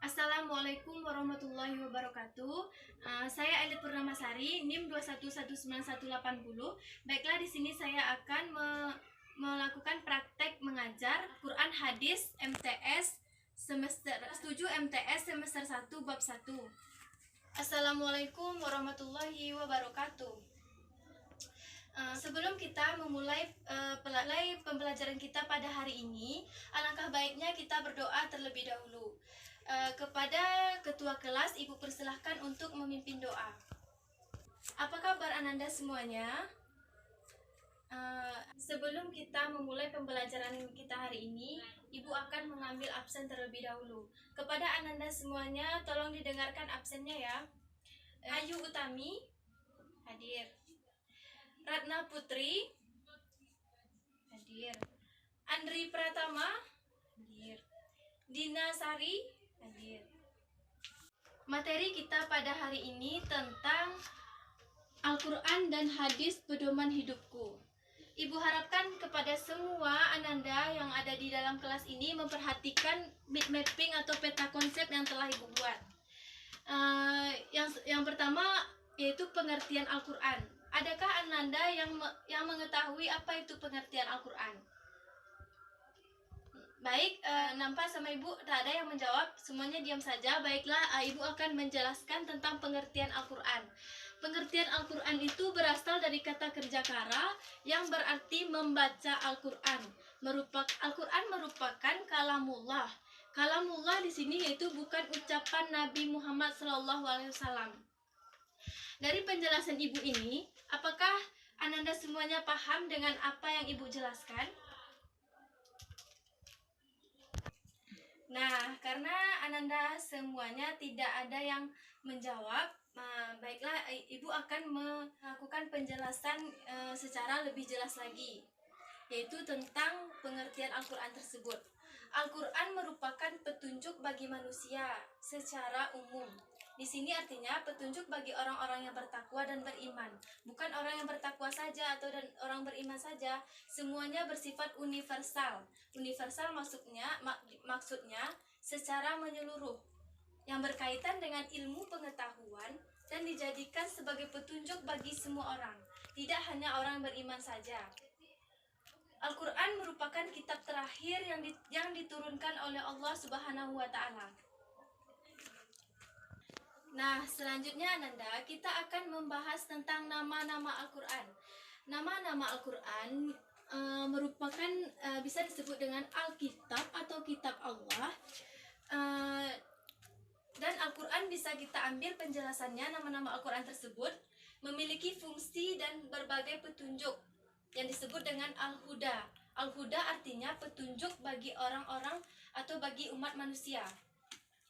Assalamualaikum warahmatullahi wabarakatuh. Saya Elit Purnamasari, NIM 2119180. Baiklah, di sini saya akan melakukan praktek mengajar Quran Hadis MTS semester 7 MTS semester 1 bab 1. Assalamualaikum warahmatullahi wabarakatuh. Sebelum kita memulai pembelajaran kita pada hari ini, alangkah baiknya kita berdoa terlebih dahulu. Kepada ketua kelas, Ibu persilahkan untuk memimpin doa. Apa kabar Ananda semuanya? Sebelum kita memulai pembelajaran kita hari ini, Ibu akan mengambil absen terlebih dahulu. Kepada Ananda semuanya, tolong didengarkan absennya ya. Ayu Utami, hadir. Ratna Putri, hadir. Andri Pratama, hadir. Dina Sari, hadir. Materi kita pada hari ini tentang Al-Quran dan Hadis Pedoman Hidupku. Ibu harapkan kepada semua Ananda yang ada di dalam kelas ini memperhatikan bit mapping atau peta konsep yang telah Ibu buat. Yang pertama yaitu pengertian Al-Quran. Adakah Ananda yang mengetahui apa itu pengertian Al-Quran? Baik, nampak sama Ibu tak ada yang menjawab, semuanya diam saja. Baiklah, Ibu akan menjelaskan tentang pengertian Al-Quran. Pengertian Al-Quran itu berasal dari kata kerja kara yang berarti membaca Al-Quran. Al-Quran merupakan kalamullah. Kalamullah di sini yaitu bukan ucapan Nabi Muhammad SAW. Dari penjelasan Ibu ini, apakah Ananda semuanya paham dengan apa yang Ibu jelaskan? Nah, karena Ananda semuanya tidak ada yang menjawab, baiklah Ibu akan melakukan penjelasan secara lebih jelas lagi, yaitu tentang pengertian Al-Quran tersebut. Al-Quran merupakan petunjuk bagi manusia secara umum. Di sini artinya petunjuk bagi orang-orang yang bertakwa dan beriman. Bukan orang yang bertakwa saja atau orang beriman saja. Semuanya bersifat universal. Universal maksudnya secara menyeluruh, yang berkaitan dengan ilmu pengetahuan dan dijadikan sebagai petunjuk bagi semua orang, tidak hanya orang beriman saja. Al-Quran merupakan kitab terakhir yang diturunkan oleh Allah Subhanahu wa Ta'ala. Nah, selanjutnya Ananda, kita akan membahas tentang nama-nama Al-Quran. Nama-nama Al-Quran merupakan bisa disebut dengan Alkitab atau Kitab Allah. Dan Al-Quran bisa kita ambil penjelasannya, nama-nama Al-Quran tersebut memiliki fungsi dan berbagai petunjuk yang disebut dengan Al-Huda. Al-Huda artinya petunjuk bagi orang-orang atau bagi umat manusia.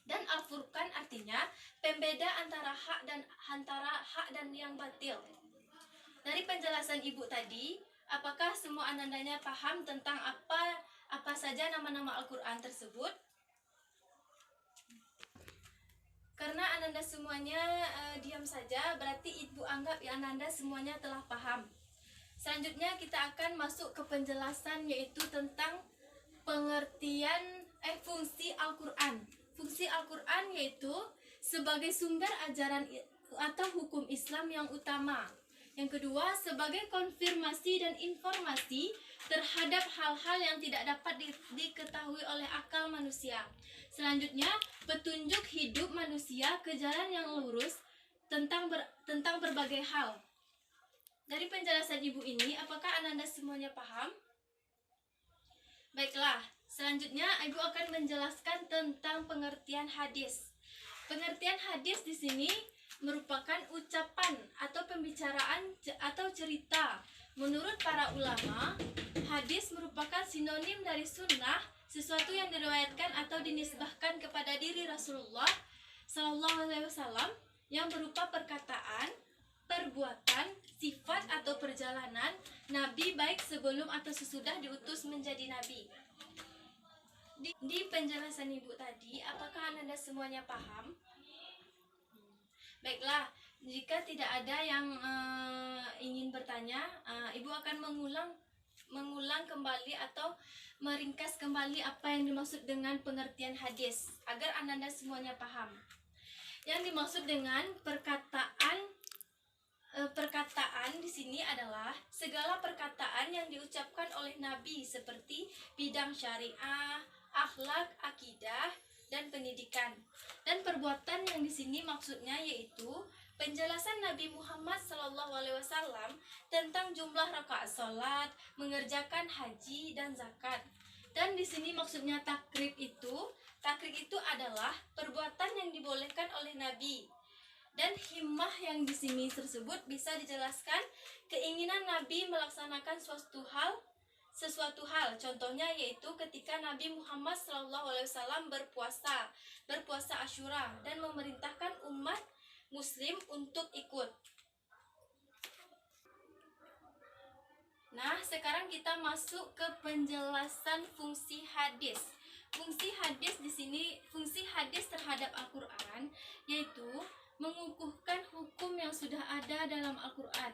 Dan Al-Furqan artinya pembeda antara hak dan yang batil. Dari penjelasan Ibu tadi, apakah semua Anandanya paham tentang apa saja nama-nama Al-Quran tersebut? Karena Ananda semuanya diam saja, berarti Ibu anggap Ananda semuanya telah paham. Selanjutnya kita akan masuk ke penjelasan, yaitu tentang pengertian fungsi Al-Quran. Fungsi Al-Quran yaitu sebagai sumber ajaran atau hukum Islam yang utama. Yang kedua, sebagai konfirmasi dan informasi terhadap hal-hal yang tidak dapat diketahui oleh akal manusia. Selanjutnya, petunjuk hidup manusia ke jalan yang lurus tentang berbagai hal. Dari penjelasan Ibu ini, apakah Ananda semuanya paham? Baiklah, selanjutnya Ibu akan menjelaskan tentang pengertian hadis. Pengertian hadis di sini merupakan ucapan atau pembicaraan atau cerita. Menurut para ulama, hadis merupakan sinonim dari sunnah, sesuatu yang diriwayatkan atau dinisbahkan kepada diri Rasulullah SAW yang berupa perkataan, perbuatan, sifat atau perjalanan Nabi baik sebelum atau sesudah diutus menjadi Nabi. Di penjelasan Ibu tadi, apakah Ananda semuanya paham? Baiklah, jika tidak ada yang ingin bertanya, Ibu akan mengulang mengulang kembali atau meringkas kembali apa yang dimaksud dengan pengertian hadis agar Ananda semuanya paham. Yang dimaksud dengan perkataan di sini adalah segala perkataan yang diucapkan oleh Nabi seperti bidang syariah, akhlak, akidah, dan pendidikan. Dan perbuatan yang di sini maksudnya yaitu penjelasan Nabi Muhammad SAW tentang jumlah rakaat salat, mengerjakan haji dan zakat. Dan di sini maksudnya takrib itu adalah perbuatan yang dibolehkan oleh Nabi. Dan himmah yang di sini tersebut bisa dijelaskan keinginan Nabi melaksanakan sesuatu hal. Contohnya yaitu ketika Nabi Muhammad SAW berpuasa Asyura dan memerintahkan umat Muslim untuk ikut. Nah, sekarang kita masuk ke penjelasan fungsi hadis. Fungsi hadis terhadap Al-Qur'an yaitu mengukuhkan hukum yang sudah ada dalam Al-Qur'an.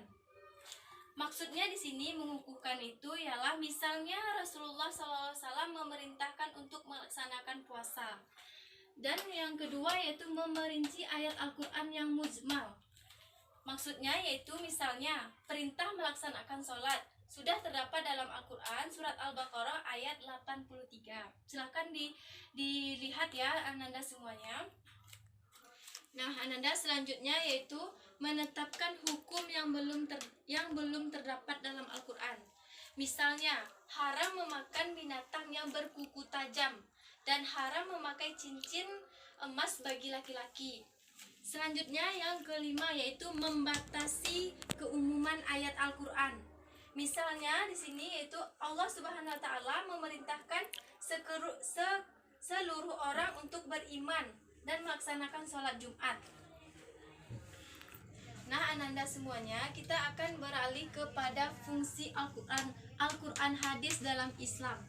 Maksudnya di sini mengukuhkan itu ialah misalnya Rasulullah SAW memerintahkan untuk melaksanakan puasa. Dan yang kedua yaitu memerinci ayat Al-Qur'an yang mujmal. Maksudnya yaitu misalnya perintah melaksanakan sholat sudah terdapat dalam Al-Qur'an surat Al-Baqarah ayat 83. Silahkan dilihat ya Ananda semuanya. Nah, Ananda selanjutnya yaitu menetapkan hukum yang belum terdapat dalam Al-Qur'an. Misalnya, haram memakan binatang yang berkuku tajam dan haram memakai cincin emas bagi laki-laki. Selanjutnya yang kelima yaitu membatasi keumuman ayat Al-Qur'an. Misalnya di sini yaitu Allah Subhanahu wa taala memerintahkan seluruh orang untuk beriman dan melaksanakan sholat Jumat. Nah, Ananda semuanya, kita akan beralih kepada fungsi Al-Qur'an hadis dalam Islam.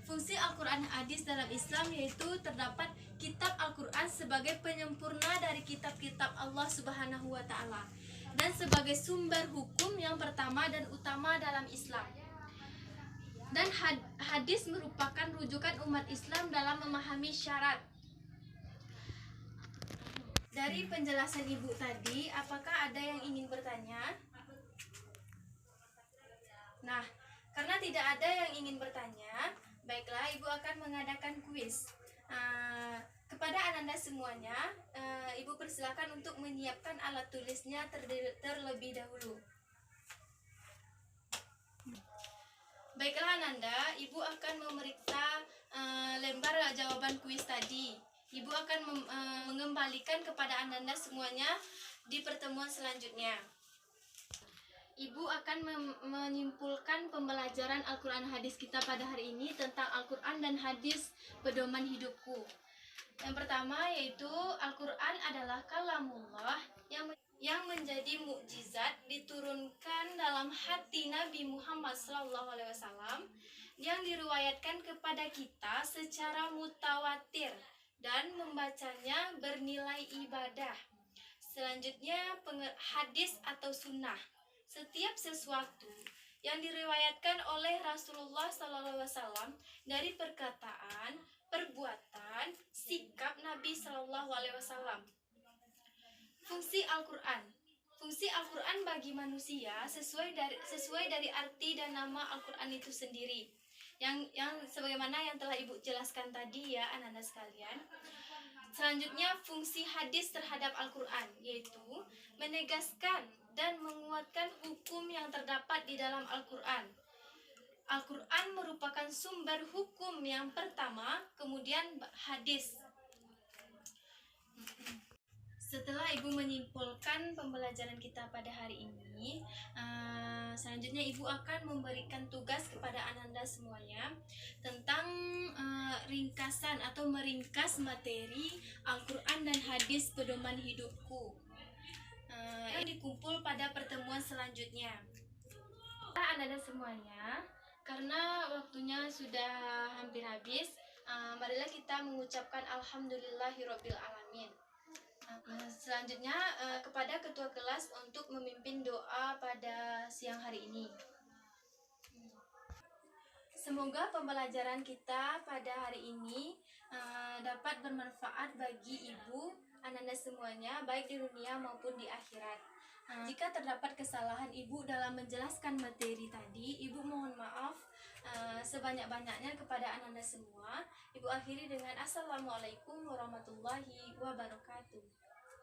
Fungsi Al-Qur'an hadis dalam Islam yaitu terdapat kitab Al-Qur'an sebagai penyempurna dari kitab-kitab Allah Subhanahu wa taala dan sebagai sumber hukum yang pertama dan utama dalam Islam. Dan hadis merupakan rujukan umat Islam dalam memahami syarat. Dari penjelasan Ibu tadi, apakah ada yang ingin bertanya? Nah, karena tidak ada yang ingin bertanya, baiklah Ibu akan mengadakan kuis. Kepada Ananda semuanya, Ibu persilakan untuk menyiapkan alat tulisnya terlebih dahulu. Baiklah Ananda, Ibu akan memeriksa lembar jawaban kuis tadi. Ibu akan mengembalikan kepada Ananda semuanya di pertemuan selanjutnya. Ibu akan menyimpulkan pembelajaran Al-Qur'an hadis kita pada hari ini tentang Al-Qur'an dan hadis pedoman hidupku. Yang pertama yaitu Al-Qur'an adalah kalamullah yang menjadi mukjizat diturunkan dalam hati Nabi Muhammad SAW yang diriwayatkan kepada kita secara mutawatir dan membacanya bernilai ibadah. Selanjutnya hadis atau sunnah. Setiap sesuatu yang diriwayatkan oleh Rasulullah SAW dari perkataan, perbuatan, sikap Nabi SAW. Fungsi Al-Qur'an. Fungsi Al-Qur'an bagi manusia sesuai dari arti dan nama Al-Qur'an itu sendiri. Yang sebagaimana yang telah Ibu jelaskan tadi ya anak-anak sekalian. Selanjutnya fungsi hadis terhadap Al-Qur'an yaitu menegaskan dan menguatkan hukum yang terdapat di dalam Al-Qur'an. Al-Qur'an merupakan sumber hukum yang pertama, kemudian hadis. Setelah Ibu menyimpulkan pembelajaran kita pada hari ini, selanjutnya Ibu akan memberikan tugas kepada Ananda semuanya tentang ringkasan atau meringkas materi Al-Qur'an dan hadis pedoman hidupku. Ini dikumpul pada pertemuan selanjutnya. Ananda semuanya, karena waktunya sudah hampir habis, marilah kita mengucapkan Alhamdulillahirabbil alamin. Selanjutnya kepada ketua kelas untuk memimpin doa pada siang hari ini. Semoga pembelajaran kita pada hari ini dapat bermanfaat bagi ibu, Ananda semuanya, baik di dunia maupun di akhirat. Jika terdapat kesalahan ibu dalam menjelaskan materi tadi, ibu mohon maaf sebanyak-banyaknya kepada Ananda semua. Ibu akhiri dengan Assalamualaikum warahmatullahi wabarakatuh.